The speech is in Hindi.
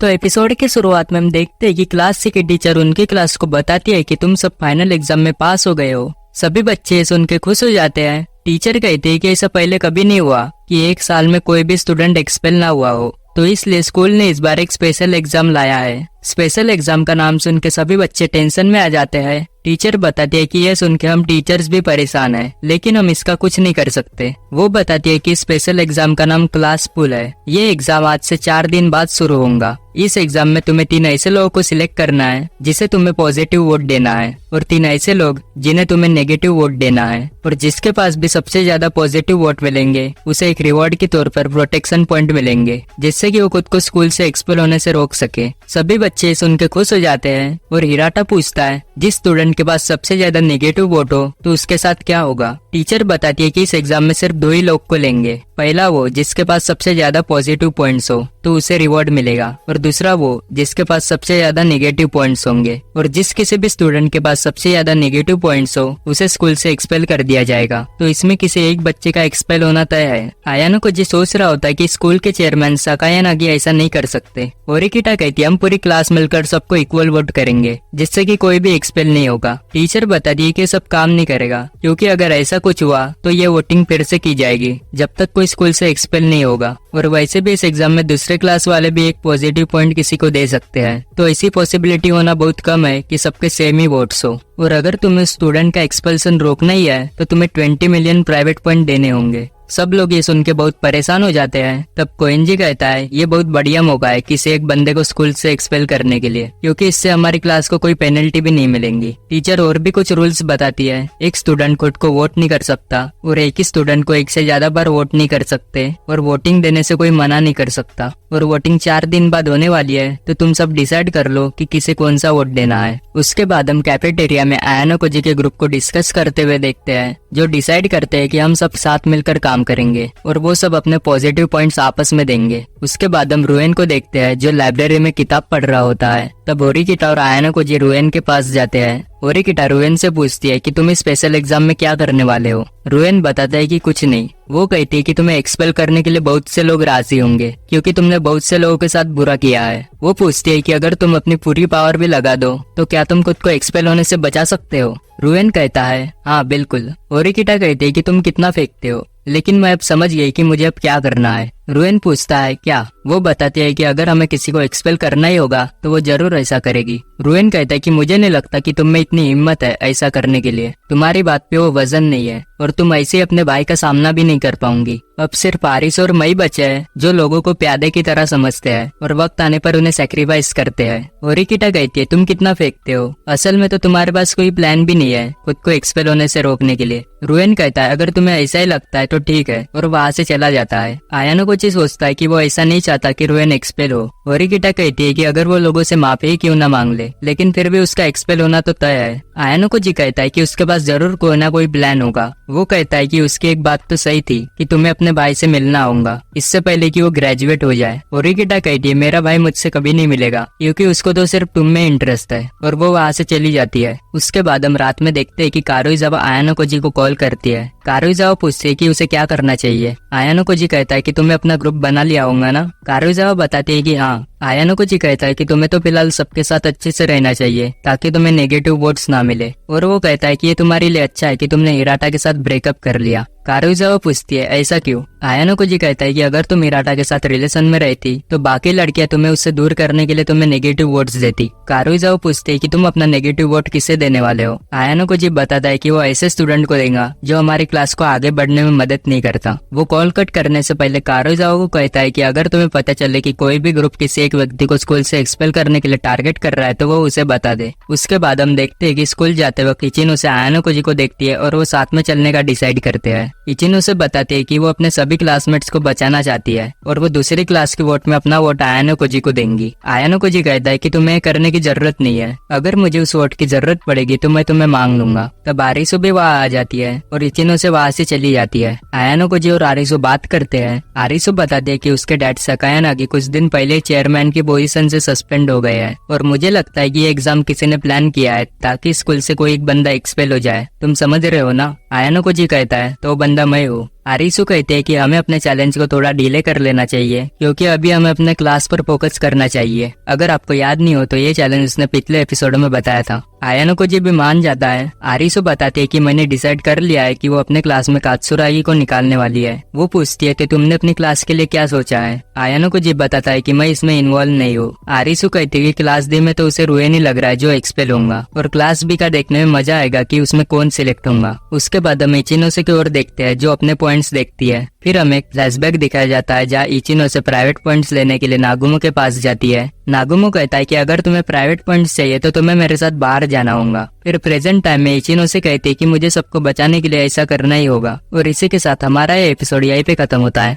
तो एपिसोड के शुरुआत में हम देखते हैं कि क्लास 6 की टीचर उनकी क्लास को बताती है कि तुम सब फाइनल एग्जाम में पास हो गए हो। सभी बच्चे सुन के खुश हो जाते हैं। टीचर कहती है कि ऐसा पहले कभी नहीं हुआ कि एक साल में कोई भी स्टूडेंट एक्सपेल ना हुआ हो, तो इसलिए स्कूल ने इस बार एक स्पेशल एग्जाम लाया है। स्पेशल एग्जाम का नाम सुन के सभी बच्चे टेंशन में आ जाते हैं। टीचर बताती है कि यह सुन के हम टीचर्स भी परेशान हैं, लेकिन हम इसका कुछ नहीं कर सकते। वो बताती है कि स्पेशल एग्जाम का नाम क्लास पुल है। ये एग्जाम आज से 4 दिन बाद शुरू होगा। इस एग्जाम में तुम्हें 3 ऐसे लोगों को सिलेक्ट करना है जिसे तुम्हें पॉजिटिव वोट देना है, और 3 ऐसे लोग जिन्हें तुम्हें नेगेटिव वोट देना है। और जिसके पास भी सबसे ज्यादा पॉजिटिव वोट मिलेंगे उसे एक रिवॉर्ड के तौर पर प्रोटेक्शन पॉइंट मिलेंगे, जिससे कि वो खुद को स्कूल से एक्सपेल होने से रोक सके। सभी बच्चे सुन के खुश हो जाते हैं और हिराटा पूछता है जिस स्टूडेंट के पास सबसे ज्यादा नेगेटिव वोट हो तो उसके साथ क्या होगा। टीचर बताती है कि इस एग्जाम में सिर्फ 2 ही लोग को लेंगे। पहला वो जिसके पास सबसे ज्यादा पॉजिटिव पॉइंट्स हो तो उसे रिवॉर्ड मिलेगा, और दूसरा वो जिसके पास सबसे ज्यादा नेगेटिव पॉइंट्स होंगे, और जिस किसी भी स्टूडेंट के पास सबसे ज्यादा नेगेटिव पॉइंट्स हो उसे स्कूल से एक्सपेल कर दिया जाएगा। तो इसमें किसी एक बच्चे का एक्सपेल होना तय है। आयानो को जी सोच रहा होता है कि स्कूल के चेयरमैन सकाया नागी ऐसा नहीं कर सकते। ओरिकिटा कहती है हम पूरी क्लास मिलकर सबको इक्वल वोट करेंगे जिससे कि कोई भी एक्सपेल नहीं होगा। टीचर बताती है कि सब काम नहीं करेगा, क्योंकि अगर ऐसा कुछ हुआ तो ये वोटिंग फिर से की जाएगी जब तक कोई स्कूल से एक्सपेल नहीं होगा। और वैसे भी इस एग्जाम में दूसरे क्लास वाले भी एक पॉजिटिव पॉइंट किसी को दे सकते हैं, तो ऐसी पॉसिबिलिटी होना बहुत कम है कि सबके सेम ही वोट्स हो। और अगर तुम्हें स्टूडेंट का एक्सपेल्सन रोकना ही है तो तुम्हें 20 मिलियन प्राइवेट पॉइंट देने होंगे। सब लोग ये सुन के बहुत परेशान हो जाते हैं। तब कोएंजी कहता है ये बहुत बढ़िया मौका है किसी एक बंदे को स्कूल से एक्सपेल करने के लिए, क्योंकि इससे हमारी क्लास को कोई पेनल्टी भी नहीं मिलेंगी। टीचर और भी कुछ रूल्स बताती है। एक स्टूडेंट खुद को वोट नहीं कर सकता, और एक ही स्टूडेंट को एक से ज्यादा बार वोट नहीं कर सकते, और वोटिंग देने से कोई मना नहीं कर सकता। और वोटिंग 4 दिन बाद होने वाली है, तो तुम सब डिसाइड कर लो कि किसे कौन सा वोट देना है। उसके बाद हम कैफेटेरिया में आयानो कोजी के ग्रुप को डिस्कस करते हुए देखते हैं, जो डिसाइड करते हैं कि हम सब साथ मिलकर काम करेंगे और वो सब अपने पॉजिटिव पॉइंट्स आपस में देंगे। उसके बाद हम रुएन को देखते हैं जो लाइब्रेरी में किताब पढ़ रहा होता है। तब ओरिकिटा और आयानो कोजी रुएन के पास जाते हैं। ओरिकिटा रुएन से पूछती है कि तुम इस स्पेशल एग्जाम में क्या करने वाले हो। रुएन बताता है कि कुछ नहीं। वो कहती है कि तुम्हें एक्सपेल करने के लिए बहुत से लोग राजी होंगे, क्योंकि तुमने बहुत से लोगों के साथ बुरा किया है। वो पूछती है कि अगर तुम अपनी पूरी पावर भी लगा दो तो क्या तुम खुद को एक्सपेल होने से बचा सकते हो। रुएन कहता है हाँ बिल्कुल। ओरिकिटा कहती है कि तुम कितना फेंकते हो, लेकिन मैं अब समझ गई कि मुझे अब क्या करना है। रुएन पूछता है क्या। वो बताती है कि अगर हमें किसी को एक्सपेल करना ही होगा तो वो जरूर ऐसा करेगी। रुएन कहता है कि मुझे नहीं लगता कि तुम में इतनी हिम्मत है ऐसा करने के लिए। तुम्हारी बात पे वो वजन नहीं है, और तुम ऐसे ही अपने भाई का सामना भी नहीं कर पाऊंगी। अब सिर्फ आरिस और मई बचे हैं जो लोगों को प्यादे की तरह समझते हैं और वक्त आने पर उन्हें सैक्रिफाइस करते हैं। ओरिकिटा कहती है तुम कितना फेंकते हो, असल में तो तुम्हारे पास कोई प्लान भी नहीं है खुद को एक्सपेल होने से रोकने के लिए। रुएन कहता है अगर तुम्हें ऐसा ही लगता है तो ठीक है, और वहाँ से चला जाता है। आयानो को सोचता है कि वो ऐसा नहीं चाहता कि रुएन एक्सपेल हो। ओरिकिटा कहती है कि अगर वो लोगों से माफी ही क्यों ना मांग ले, लेकिन फिर भी उसका एक्सपेल होना तो तय है। आयानो को कहता है कि उसके पास जरूर कोई ना कोई प्लान होगा। वो कहता है कि उसकी एक बात तो सही थी कि तुम्हें अपने भाई से मिलना होगा इससे पहले कि वो ग्रेजुएट हो जाए। ओरिकिटा कहती है मेरा भाई मुझसे कभी नहीं मिलेगा, क्योंकि उसको तो सिर्फ तुम में इंटरेस्ट है, और वो वहाँ से चली जाती है। उसके बाद हम रात में देखते हैं कि कारुइजावा आयानो को कॉल करती है। कारुइजावा पूछती है कि उसे क्या करना चाहिए। आयानो को कहता है कि तुम्हें अपना ग्रुप बना लिया होगा ना। कारुइजावा बताती है कि हाँ। आयानो को कहता है कि तुम्हें तो फिलहाल सबके साथ अच्छे से रहना चाहिए ताकि तुम्हें नेगेटिव वोट्स ना मिले, और वो कहता है कि ये तुम्हारे लिए अच्छा है कि तुमने हिराटा के साथ ब्रेकअप कर लिया। कारुइजावा पूछती है ऐसा क्यों। आयानो को कहता है कि अगर तुम हिराटा के साथ रिलेशन में रहती तो बाकी लड़कियां तुम्हें उससे दूर करने के लिए तुम्हें नेगेटिव वोट्स देती। कारुइजावा पूछती है कि तुम अपना नेगेटिव वोट किसे देने वाले हो। आयानो को बताता है कि वो ऐसे स्टूडेंट को देगा जो हमारी क्लास को आगे बढ़ने में मदद नहीं करता। वो कॉल कट करने से पहले कारुइजावा को कहता है कि अगर तुम्हें पता चले कि कोई भी ग्रुप किसी एक व्यक्ति को स्कूल से एक्सपेल करने के लिए टारगेट कर रहा है तो वो उसे बता दे। उसके बाद हम देखते हैं कि स्कूल जाते वक्त इचिनो से आयानो को देखती है और वो साथ में चलने का डिसाइड करते हैं। इचिनो से बताती है कि वो अपने सभी क्लासमेट्स को बचाना चाहती है, और वो दूसरी क्लास की वोट में अपना वोट आयानो को देंगी। आयानो को कहता है कि तुम्हें करने की जरूरत नहीं है, अगर मुझे उस वोट की जरूरत पड़ेगी तो मैं तुम्हें मांग लूंगा। तब आरिसो भी वहाँ आ जाती है और इचिनो से वहाँ से चली जाती है। आयानो को और आरिसो बात करते हैं। आरिसो बताते हैं कि उसके डैड सकाया नागी कुछ दिन पहले चेयरमैन की पोजीशन से सस्पेंड हो गए हैं, और मुझे लगता है कि ये एग्जाम किसी ने प्लान किया है ताकि स्कूल से कोई एक बंदा एक्सपेल हो जाए। तुम समझ रहे हो ना। आयानो को कहता है तो वो बंदा मैं हूँ। आरिसु कहते हैं कि हमें अपने चैलेंज को थोड़ा डिले कर लेना चाहिए क्योंकि अभी हमें अपने क्लास पर फोकस करना चाहिए। अगर आपको याद नहीं हो तो ये चैलेंज उसने पिछले एपिसोड में बताया था। आयानो को जी भी मान जाता है। आरिसु बताती है कि मैंने डिसाइड कर लिया है कि वो अपने क्लास में कात्सुरागी को निकालने वाली है। वो पूछती है कि तुमने अपनी क्लास के लिए क्या सोचा है। आयानो को जी बताता है कि मैं इसमें इन्वॉल्व नहीं हूँ। आरिसु कहती है कि क्लास डी में तो उसे रुए नहीं लग रहा है जो एक्सपेल होगा और क्लास बी का देखने में मजा आएगा कि उसमें कौन सिलेक्ट होगा। उसके बाद हम इचिनोसे की ओर देखते हैं जो अपने पॉइंट्स देखती है। फिर हमें एक फ्लैशबैक दिखाया जाता है जहाँ इचिनोसे प्राइवेट पॉइंट्स लेने के लिए नागुमो के पास जाती है। नागुमो कहता है कि अगर तुम्हें प्राइवेट पॉइंट्स चाहिए तो तुम्हें मेरे साथ बाहर जाना होगा। फिर प्रेजेंट टाइम में इचिनोसे कहती है कि मुझे सबको बचाने के लिए ऐसा करना ही होगा। और इसी के साथ हमारा ये एपिसोड यहीं पे खत्म होता है।